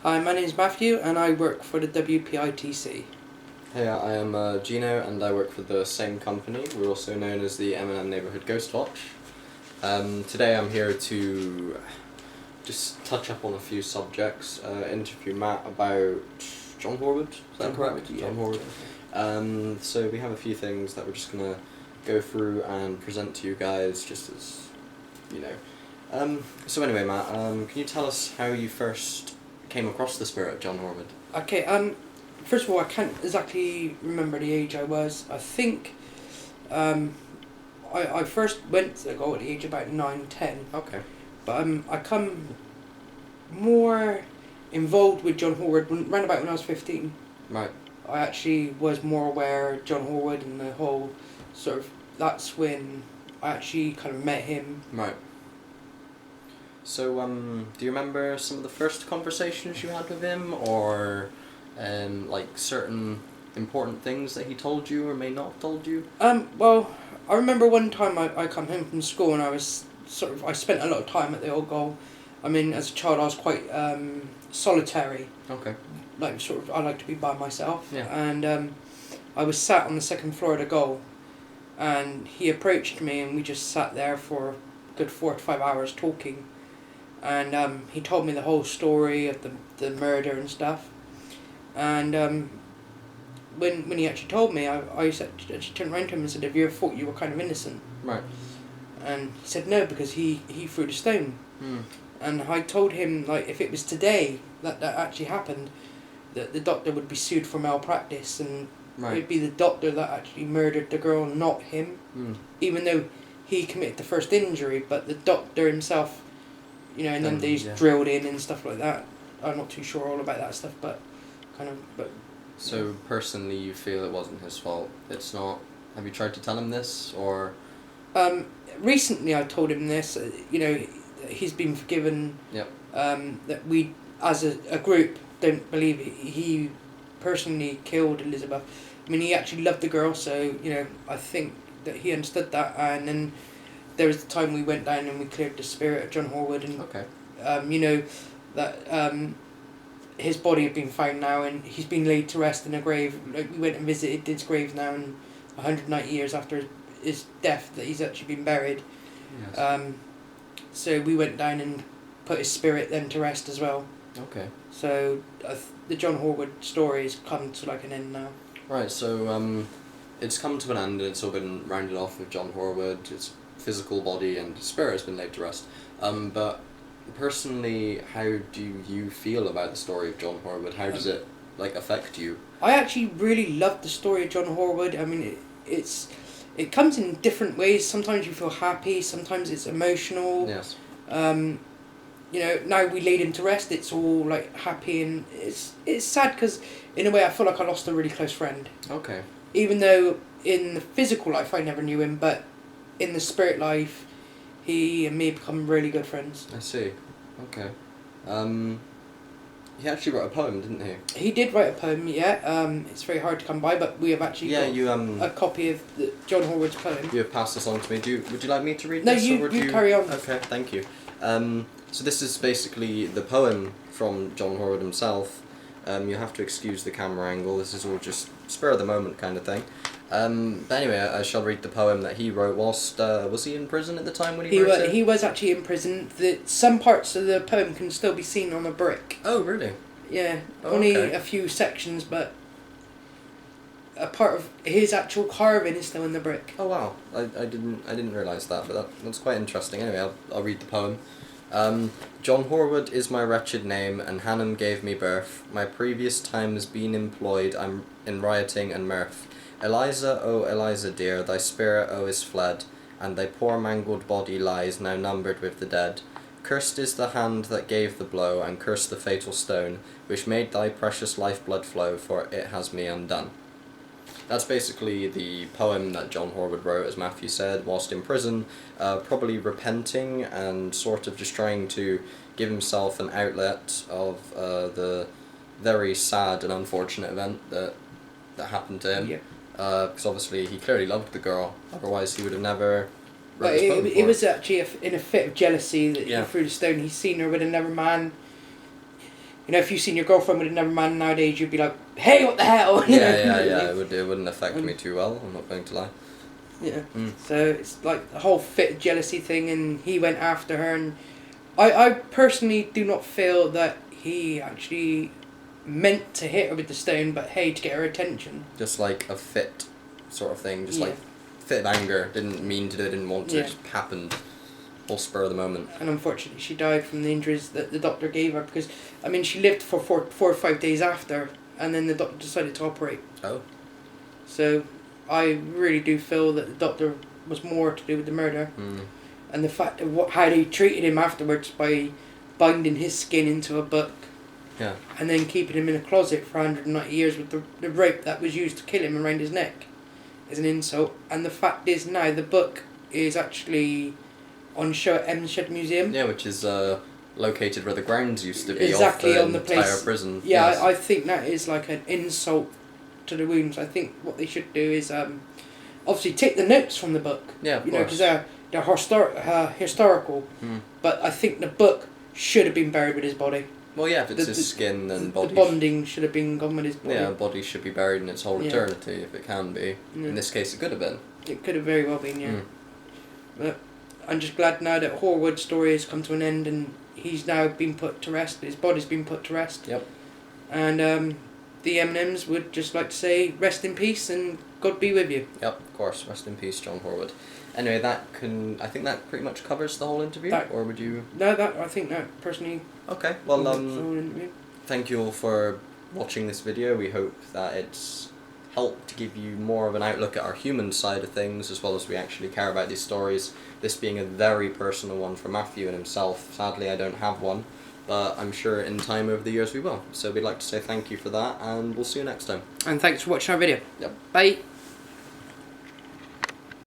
Hi, my name is Matthew and I work for the WPITC. Hey, I am Gino and I work for the same company. We're also known as the M&M Neighbourhood Ghost Watch. Today I'm here to just touch up on a few subjects, interview Matt about John Horwood, is that correct? Yeah. John Horwood. So we have a few things that we're just going to go through and present to you guys just as, you know. So anyway, Matt, can you tell us how you first came across the spirit of John Horwood? Okay, first of all, I can't exactly remember the age I was. I think I first went to the goal at the age of about 9, 10. Okay. But I come more involved with John Horwood round about when I was 15. Right. I actually was more aware of John Horwood and the whole sort of, that's when I actually kind of met him. Right. So, do you remember some of the first conversations you had with him, or, like, certain important things that he told you or may not have told you? Well, I remember one time I come home from school and I spent a lot of time at the old goal. I mean, as a child I was quite solitary. Okay. Like, I like to be by myself. Yeah. And I was sat on the second floor of the goal and he approached me and we just sat there for a good 4 to 5 hours talking. And he told me the whole story of the murder and stuff. And when he actually told me, I actually turned around to him and said, "Have you ever thought you were kind of innocent?" Right. And he said no, because he threw the stone. Hmm. And I told him, like, if it was today that actually happened, that the doctor would be sued for malpractice, and Right. it'd be the doctor that actually murdered the girl, not him. Hmm. Even though he committed the first injury, but the doctor himself, you know, and then these yeah. drilled in and stuff like that. I'm not too sure all about that stuff, but So, personally, you feel it wasn't his fault? It's not... Have you tried to tell him this, or...? Recently I told him this, you know, he's been forgiven. Yep. That we, as a group, don't believe he personally killed Elizabeth. I mean, he actually loved the girl, so, you know, I think that he understood that. And then there was the time we went down and we cleared the spirit of John Horwood, and Okay. you know, that his body had been found now and he's been laid to rest in a grave. Like, we went and visited his grave now, and 190 years after his death that he's actually been buried. Yes. So we went down and put his spirit then to rest as well. Okay. So the John Horwood story has come to like an end now. Right, so, it's come to an end and it's all been rounded off with John Horwood, his physical body and his spirit has been laid to rest. But personally, how do you feel about the story of John Horwood? How does it, like, affect you? I actually really love the story of John Horwood. I mean, it comes in different ways. Sometimes you feel happy, sometimes it's emotional. Yes. You know, now we laid him to rest, it's all like happy, and it's sad because in a way I feel like I lost a really close friend. Okay. Even though in the physical life I never knew him, but in the spirit life, he and me become really good friends. I see. Okay. He actually wrote a poem, didn't he? He did write a poem, yeah. It's very hard to come by, but we have actually got a copy of John Horwood's poem. You have passed this on to me. Would you like me to read No, this? you carry on. Okay, thank you. So this is basically the poem from John Horwood himself. You have to excuse the camera angle. This is all just spur of the moment kind of thing. But anyway, I shall read the poem that he wrote whilst, was he in prison at the time when he wrote it? He was actually in prison. Some parts of the poem can still be seen on a brick. Oh, really? Yeah, Oh, only okay. a few sections, but a part of his actual carving is still in the brick. Oh wow, I didn't realise that, but that's quite interesting. Anyway, I'll read the poem. John Horwood is my wretched name, and Hannum gave me birth. My previous time has been employed I'm in rioting and mirth. Eliza, oh Eliza dear, thy spirit, oh, is fled, and thy poor mangled body lies now numbered with the dead. Cursed is the hand that gave the blow, and cursed the fatal stone, which made thy precious lifeblood flow, for it has me undone. That's basically the poem that John Horwood wrote, as Matthew said, whilst in prison, probably repenting and sort of just trying to give himself an outlet of the very sad and unfortunate event that happened to him. Yeah. Because obviously he clearly loved the girl, otherwise he would have never wrote But his poem it for was actually in a fit of jealousy that Yeah. he threw the stone. He's seen her with another man. You know, if you've seen your girlfriend with another man nowadays, you'd be like, hey, what the hell? You know? Yeah. It wouldn't affect me too well, I'm not going to lie. Yeah. So it's like the whole fit jealousy thing, and he went after her, and I personally do not feel that he actually meant to hit her with the stone, but hey, to get her attention. Just like a fit sort of thing, just Yeah. like fit of anger, didn't mean to do it, didn't want to, Yeah. it just happened. All spur of the moment. And unfortunately she died from the injuries that the doctor gave her, because, I mean, she lived for 4 or 5 days after, and then the doctor decided to operate. Oh. So I really do feel that the doctor was more to do with the murder. And the fact of how they treated him afterwards by binding his skin into a book. Yeah. And then keeping him in a closet for 190 years with the rope that was used to kill him around his neck is an insult. And the fact is now the book is actually on show at Emshed Museum. Yeah, which is located where the grounds used to be. Exactly, off on the entire place. prison. Yeah, Yes. I think that is like an insult to the wounds. I think what they should do is obviously take the notes from the book. Yeah, of you know, course. because they're historical. But I think the book should have been buried with his body. Well, yeah, if it's his skin, then body. The bonding should have been gone with his body. Yeah, body should be buried in its whole Yeah. eternity if it can be. Yeah. In this case, it could have been. It could have very well been, yeah. But I'm just glad now that Horwood's story has come to an end, and he's now been put to rest. His body's been put to rest. Yep. And the M&Ms would just like to say, rest in peace and God be with you. Yep, of course. Rest in peace, John Horwood. Anyway, I think that pretty much covers the whole interview. Or would you? No, I think that personally. Okay. Well, covers the whole interview. thank you all for watching this video. We hope that it's helped to give you more of an outlook at our human side of things, as well as we actually care about these stories. This being a very personal one for Matthew and himself. Sadly, I don't have one, but I'm sure in time over the years we will. So we'd like to say thank you for that, and we'll see you next time. And thanks for watching our video. Yep. Bye.